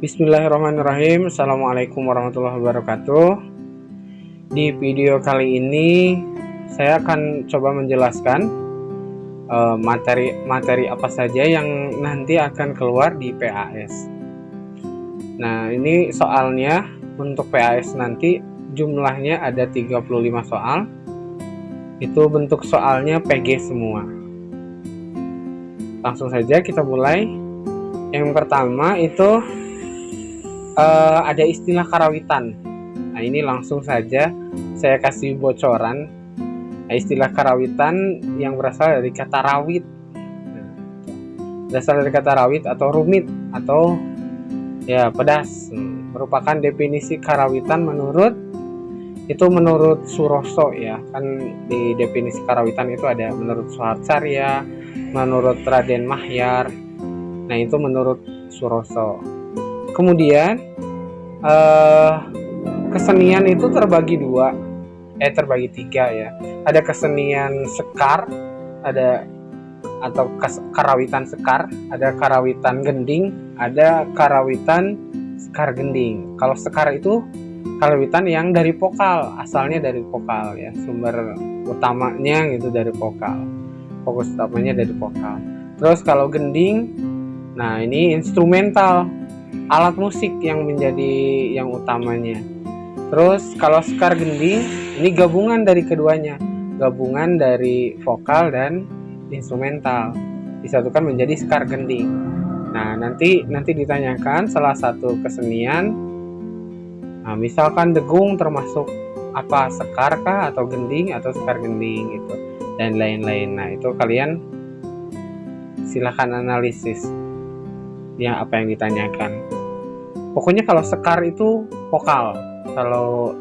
Bismillahirrahmanirrahim. Assalamualaikum warahmatullahi wabarakatuh. Di video kali ini saya akan coba menjelaskan materi apa saja yang nanti akan keluar di PAS. Nah, ini soalnya untuk PAS nanti jumlahnya ada 35 soal. Itu bentuk soalnya PG semua. Langsung saja kita mulai. Yang pertama itu ada istilah karawitan. Nah, ini langsung saja saya kasih bocoran. Nah, istilah karawitan yang berasal dari kata rawit. Berasal dari kata rawit atau rumit atau ya pedas. Merupakan definisi karawitan menurut Suroso ya. Kan di definisi karawitan itu ada menurut Suharcarya, menurut Raden Mahyar. Nah, itu menurut Suroso. Kemudian kesenian itu terbagi tiga ya. Ada kesenian sekar, atau karawitan sekar, ada karawitan gending, ada karawitan sekar gending. Kalau sekar itu karawitan yang dari vokal, asalnya dari vokal ya, sumber utamanya gitu dari vokal, fokus utamanya dari vokal. Terus kalau gending, nah ini instrumental, alat musik yang menjadi yang utamanya. Terus kalau sekar gending ini gabungan dari keduanya, gabungan dari vokal dan instrumental, disatukan menjadi sekar gending. Nah, nanti ditanyakan salah satu kesenian. Nah, misalkan degung termasuk apa, sekar kah atau gending atau sekar gending gitu, dan lain-lain. Nah, itu kalian silakan analisis ya apa yang ditanyakan. Pokoknya kalau sekar itu vokal, kalau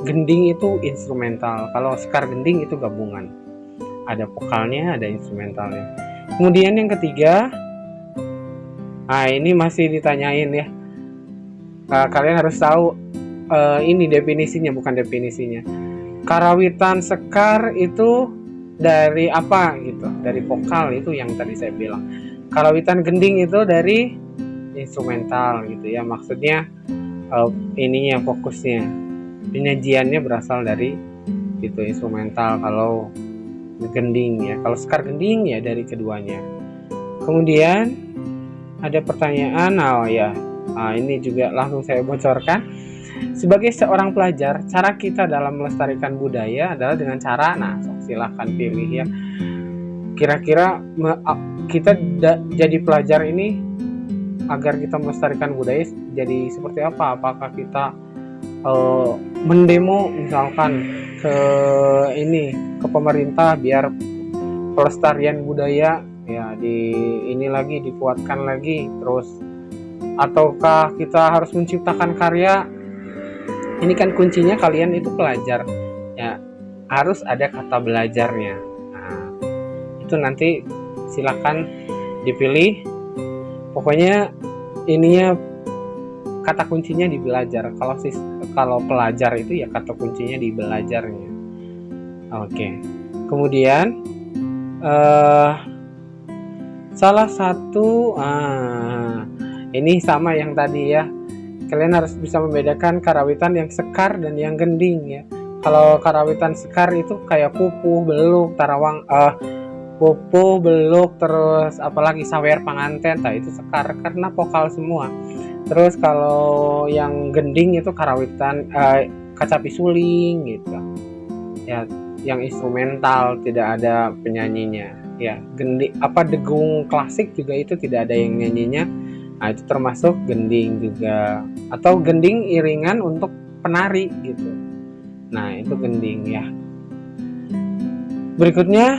gending itu instrumental, kalau sekar gending itu gabungan, ada vokalnya ada instrumentalnya. Kemudian yang ketiga, nah ini masih ditanyain ya, kalian harus tahu ini definisinya, bukan definisinya. Karawitan sekar itu dari apa gitu, dari vokal, itu yang tadi saya bilang. Karawitan gending itu dari instrumental gitu ya, maksudnya ininya fokusnya, penyajiannya berasal dari itu instrumental kalau gending ya. Kalau sekar gending ya dari keduanya. Kemudian ada pertanyaan, ini juga langsung saya bocorkan. Sebagai seorang pelajar, cara kita dalam melestarikan budaya adalah dengan cara, silahkan pilih ya. Kira-kira kita jadi pelajar ini agar kita melestarikan budaya jadi seperti apa? Apakah kita mendemo misalkan ke pemerintah biar pelestarian budaya ya dikuatkan lagi, terus ataukah kita harus menciptakan karya? Ini kan kuncinya kalian itu pelajar ya, harus ada kata belajarnya. Nah, itu nanti silakan dipilih. Pokoknya ininya kata kuncinya di belajar. Kalau pelajar itu ya kata kuncinya di belajarnya. Oke. Kemudian salah satu ini sama yang tadi ya. Kalian harus bisa membedakan karawitan yang sekar dan yang gending ya. Kalau karawitan sekar itu kayak pupuh, beluk, tarawang, pupuh, beluk, terus apalagi sawer panganten, itu sekar karena vokal semua. Terus kalau yang gending itu karawitan kacapi suling gitu ya, yang instrumental, tidak ada penyanyinya ya. Degung klasik juga itu tidak ada yang nyanyinya. Nah, itu termasuk gending juga, atau gending iringan untuk penari gitu. Nah, itu gending ya. Berikutnya,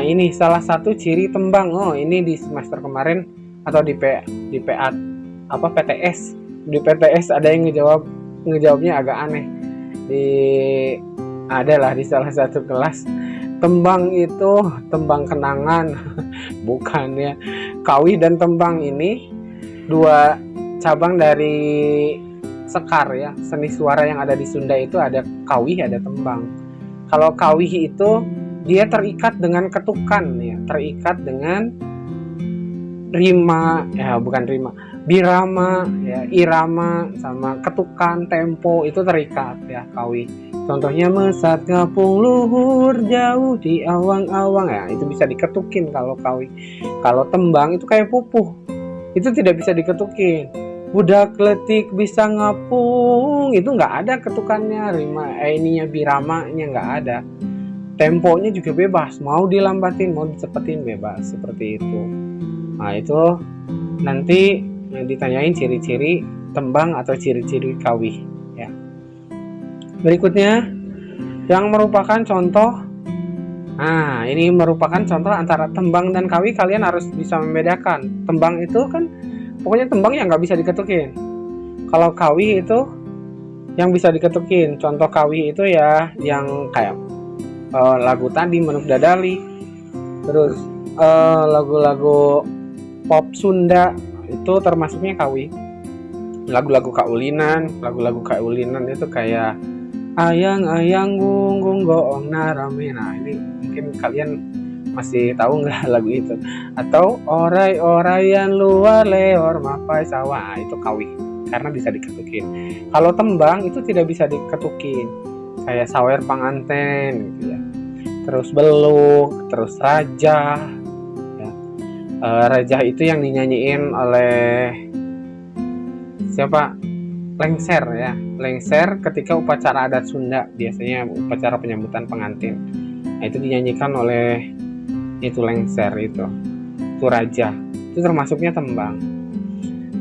ini salah satu ciri tembang. Ini di semester kemarin atau di PTS. Di PTS ada yang ngejawabnya agak aneh. Adalah di salah satu kelas. Tembang itu tembang kenangan, bukan ya. Kawih dan tembang ini dua cabang dari sekar ya. Seni suara yang ada di Sunda itu ada kawih, ada tembang. Kalau kawih itu dia terikat dengan ketukan ya, terikat dengan rima, bukan rima, birama ya, irama sama ketukan tempo itu terikat ya kawi. Contohnya mesat ngapung luhur jauh di awang-awang ya, itu bisa diketukin kalau kawi. Kalau tembang itu kayak pupuh, itu tidak bisa diketukin. Budak letik bisa ngapung, itu nggak ada ketukannya, ininya biramanya nggak ada. Temponya juga bebas, mau dilambatin mau dicepetin bebas, seperti itu. Nah itu nanti ditanyain ciri-ciri tembang atau ciri-ciri kawi ya. Berikutnya yang merupakan contoh. Nah, ini merupakan contoh antara tembang dan kawi. Kalian harus bisa membedakan. Tembang itu kan pokoknya tembang yang nggak bisa diketukin. Kalau kawi itu yang bisa diketukin. Contoh kawi itu ya yang kayak lagu tadi Manuk Dadali. Terus lagu-lagu pop Sunda itu termasuknya kawi. Lagu-lagu kaulinan itu kayak ayang-ayang gunggung goong narame. Nah ini mungkin kalian masih tahu nggak lagu itu? Atau orai-oraian luar leor mapai sawah. Nah, itu kawi karena bisa diketukin. Kalau tembang itu tidak bisa diketukin, kayak sawer panganten gitu ya. Terus beluk, terus raja ya. Raja itu yang dinyanyiin oleh siapa? Lengser ya, lengser ketika upacara adat Sunda, biasanya upacara penyambutan pengantin. Nah, itu dinyanyikan oleh itu lengser itu raja, itu termasuknya tembang.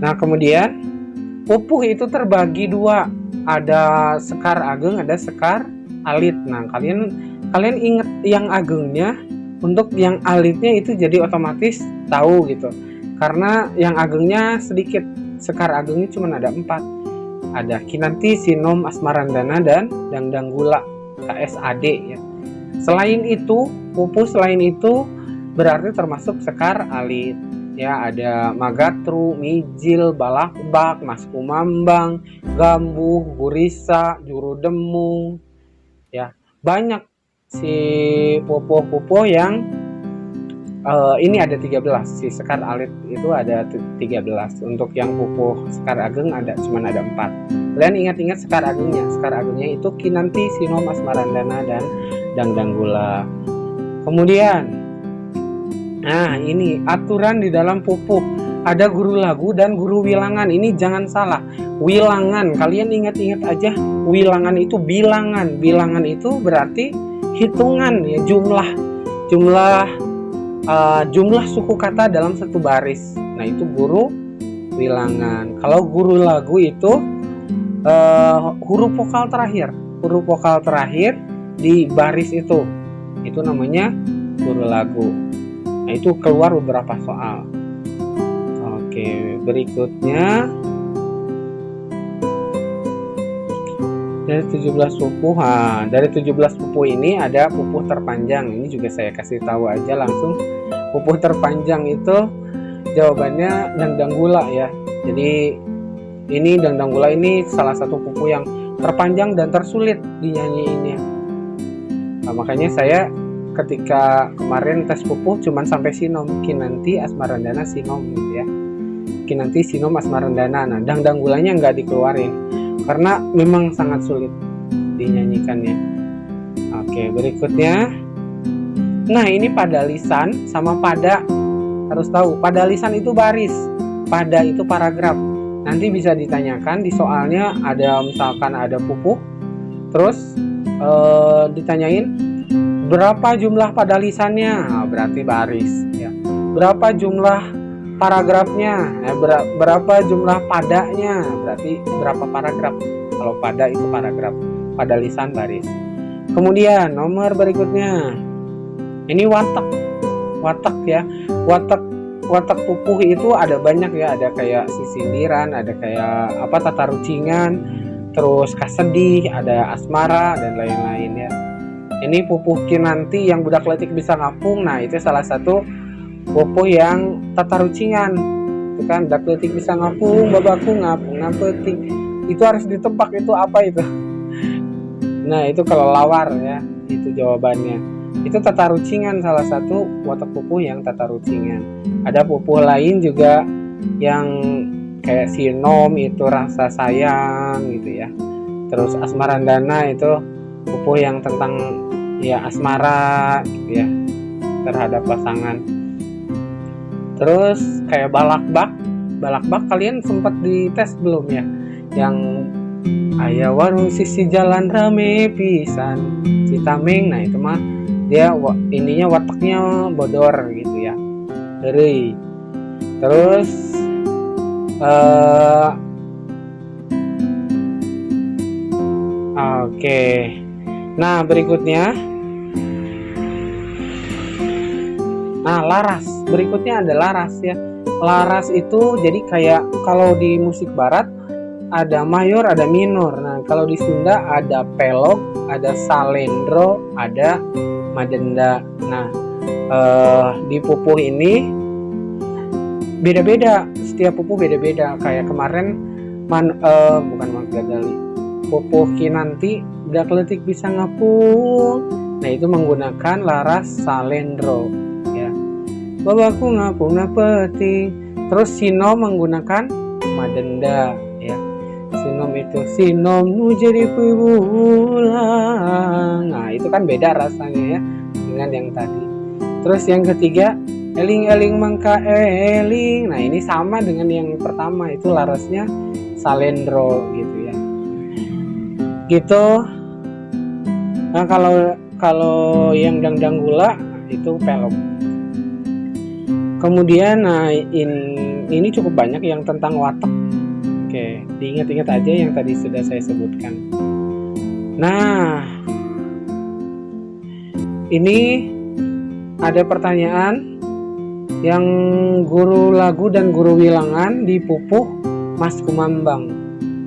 Nah kemudian pupuh itu terbagi dua, ada sekar ageng, ada sekar alit. Nah kalian ingat yang agengnya, untuk yang alitnya itu jadi otomatis tahu gitu, karena yang agengnya sedikit. Sekar agengnya cuma ada 4. Ada Kinanti, Sinom, Asmarandana, dan Dangdang Gula KSAD ya. Selain itu, pupuh selain itu berarti termasuk sekar alit ya. Ada Magatru, Mijil, Balakbak, Mas Kumambang, Gambuh, Gurisa, Jurudemung ya. Banyak si pupuh-pupuh yang ini ada 13. Si sekar alit itu ada 13. Untuk yang pupuh sekar ageng cuma ada 4. Kalian ingat-ingat sekar agengnya. Sekar agengnya itu Kinanti, Sinom, Asmarandana, dan Dangdang Gula. Kemudian nah ini aturan di dalam pupuh. Ada guru lagu dan guru wilangan. Ini jangan salah. Wilangan, kalian ingat-ingat aja, wilangan itu bilangan. Bilangan itu berarti hitungan ya, jumlah suku kata dalam satu baris. Nah itu guru wilangan. Kalau guru lagu itu huruf vokal terakhir di baris itu namanya guru lagu. Nah itu keluar beberapa soal. Oke, berikutnya dari 17 pupuh. Dari 17 pupuh ini ada pupuh terpanjang. Ini juga saya kasih tahu aja langsung. Pupuh terpanjang itu jawabannya Dangdang Gula ya. Jadi ini Dangdang Gula ini salah satu pupuh yang terpanjang dan tersulit dinyanyiinnya. Nah, makanya saya ketika kemarin tes pupuh cuman sampai Sinom, Kinanti, Asmarandana, Sinom gitu ya. Kinanti, Sinom, Asmarandana. Nah, Dangdang Gulanya nggak dikeluarin karena memang sangat sulit dinyanyikannya. Oke, berikutnya. Nah, ini pada lisan sama pada. Harus tahu, pada lisan itu baris, pada itu paragraf. Nanti bisa ditanyakan di soalnya, ada misalkan ada pupuh, terus ditanyain berapa jumlah pada lisannya, nah, berarti baris ya. Berapa jumlah paragrafnya, berapa jumlah padanya, berarti berapa paragraf. Kalau pada itu paragraf, pada lisan baris. Kemudian nomor berikutnya, ini watak ya. Watak pupuh itu ada banyak ya, ada kayak sisindiran, ada kayak tata rucingan, terus kasedih, ada asmara dan lain-lain ya. Ini pupuh Kinanti yang budak letik bisa ngapung. Nah itu salah satu pupuh yang tata rucingan. Itu kan budak letik bisa ngapung, babaku ngapung ngapeting. Itu harus ditebak itu apa itu. Nah itu kalau lawar ya, itu jawabannya. Itu tata rucingan, salah satu watak pupuh yang tata rucingan. Ada pupuh lain juga yang kayak sinom itu rasa sayang gitu ya. Terus asmarandana itu pupuh yang tentang ya asmara gitu ya terhadap pasangan. Terus kayak balakbak kalian sempat dites belum ya? Yang aya warung sisi jalan rame pisan Citameng, nah itu mah dia ininya wataknya bodor gitu ya, dari. Terus oke. Nah berikutnya, laras. Berikutnya ada laras ya. Laras itu jadi kayak kalau di musik barat ada mayor, ada minor. Nah, kalau di Sunda ada pelog, ada salendro, ada madenda. Nah, di pupuh ini beda-beda. Setiap pupuh beda-beda. Kayak kemarin bukan Magagali. Pupuh kinanti dak letik bisa ngapung. Nah, itu menggunakan laras salendro ya. Babaku ngapung peting. Terus sino menggunakan madenda ya. Sinom itu sinom nu jadi pulang. Nah itu kan beda rasanya ya dengan yang tadi. Terus yang ketiga eling-eling mangka eling. Nah ini sama dengan yang pertama, itu larasnya salendro gitu ya. Gitu. Nah kalau yang dangdang gula itu pelog. Kemudian ini cukup banyak yang tentang watak. Oke, diingat-ingat aja yang tadi sudah saya sebutkan. Nah, ini ada pertanyaan yang guru lagu dan guru wilangan di pupuh Mas Kumambang.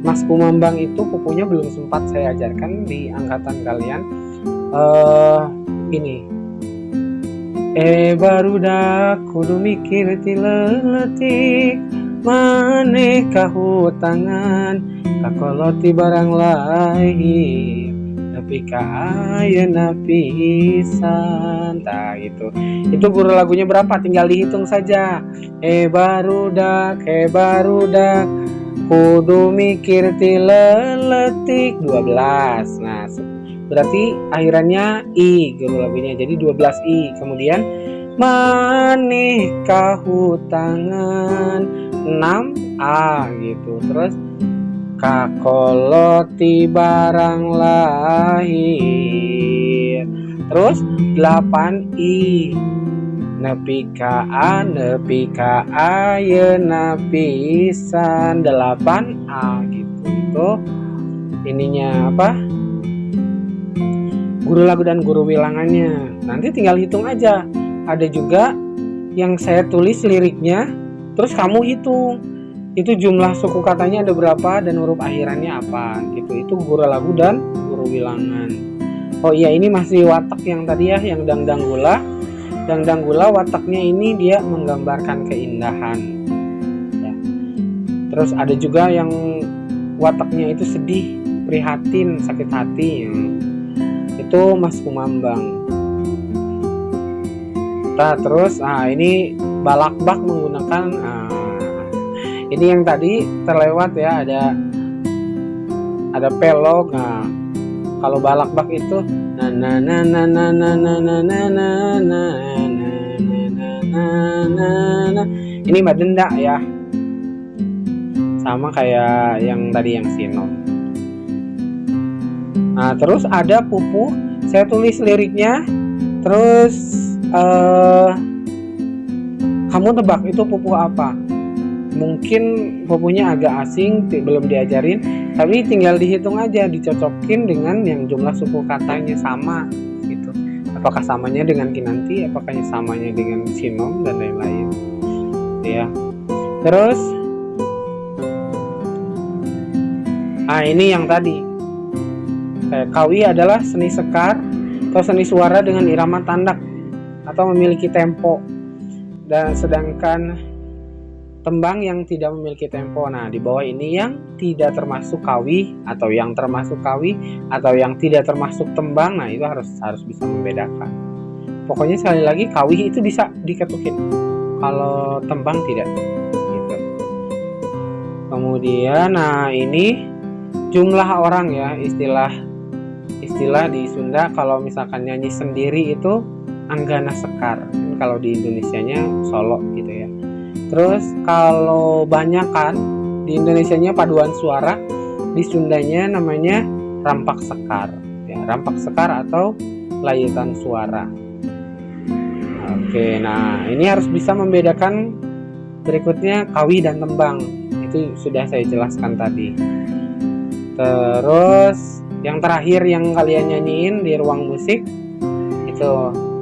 Mas Kumambang itu pupuhnya belum sempat saya ajarkan di angkatan kalian. Ini. Barudak kudu mikir ti leutik maneh kahutangan kakoloti barang lahir tapi ayeuna pisan. Tah gitu. Itu guru lagunya berapa? Tinggal dihitung saja. Barudak kudu mikir ti leutik 12. Nah, berarti akhirannya I guru lagunya. Jadi 12 I. Kemudian maneh kahutangan 6A gitu. Terus kakoloti barang lahir. Terus 8I nepi ka ayeuna pisan 8A gitu. Itu ininya apa? Guru lagu dan guru wilangannya. Nanti tinggal hitung aja. Ada juga yang saya tulis liriknya, terus kamu hitung itu jumlah suku katanya ada berapa dan huruf akhirannya apa gitu. Itu guru lagu dan guru wilangan. Oh iya, ini masih watak yang tadi ya, yang dangdang gula. Dangdang gula wataknya ini dia menggambarkan keindahan ya. Terus ada juga yang wataknya itu sedih, prihatin, sakit hati ya. Itu Mas Kumambang. Nah, terus ini balakbak menggunakan ini yang tadi terlewat ya, ada pelog. Nah, kalau balakbak itu ini madenda ya. Sama kayak yang tadi yang sinom. Nah, terus ada pupuh, saya tulis liriknya. Terus kamu tebak itu pupuh apa? Mungkin pupuhnya agak asing, belum diajarin, tapi tinggal dihitung aja, dicocokin dengan yang jumlah suku katanya sama gitu. Apakah samanya dengan kinanti, apakah samanya dengan sinom dan lain-lain ya. Terus ini yang tadi kawi adalah seni sekar atau seni suara dengan irama tandak atau memiliki tempo, dan sedangkan tembang yang tidak memiliki tempo. Nah, di bawah ini yang tidak termasuk kawi atau yang termasuk kawi atau yang tidak termasuk tembang. Nah, itu harus bisa membedakan. Pokoknya sekali lagi kawi itu bisa diketukin, kalau tembang tidak gitu. Kemudian ini jumlah orang ya, istilah di Sunda kalau misalkan nyanyi sendiri itu Anggana Sekar. Kalau di Indonesianya Solo gitu ya. Terus kalau banyakan di Indonesianya paduan suara, di Sundanya namanya Rampak Sekar. Ya, Rampak Sekar atau layutan suara. Oke, nah ini harus bisa membedakan berikutnya kawi dan tembang. Itu sudah saya jelaskan tadi. Terus yang terakhir yang kalian nyanyiin di ruang musik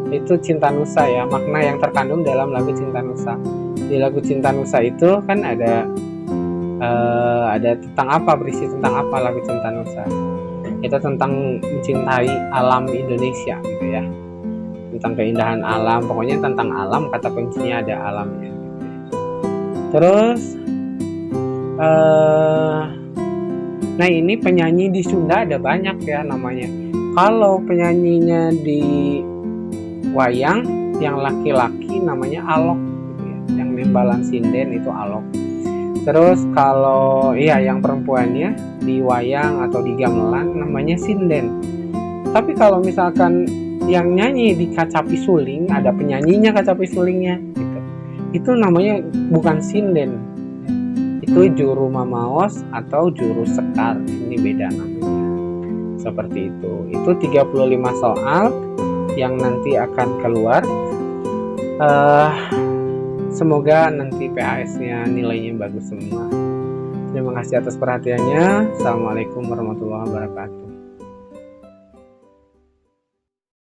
itu Cinta Nusa ya, makna yang terkandung dalam lagu Cinta Nusa. Di lagu Cinta Nusa itu kan ada tentang apa, berisi tentang apa lagu Cinta Nusa. Itu tentang mencintai alam Indonesia gitu ya, tentang keindahan alam, pokoknya tentang alam, kata kuncinya ada alamnya. Terus nah ini penyanyi di Sunda ada banyak ya namanya. Kalau penyanyinya di wayang yang laki-laki namanya Alok gitu ya, yang nembalan sinden itu Alok. Terus kalau yang perempuannya di wayang atau di gamelan namanya sinden. Tapi kalau misalkan yang nyanyi di kacapi suling, ada penyanyinya kacapi sulingnya gitu, itu namanya bukan sinden, itu juru mamaos atau juru sekar. Ini beda namanya. Seperti itu. Itu 35 soal yang nanti akan keluar. Semoga nanti PAS-nya nilainya bagus semua. Terima kasih atas perhatiannya. Assalamualaikum warahmatullahi wabarakatuh.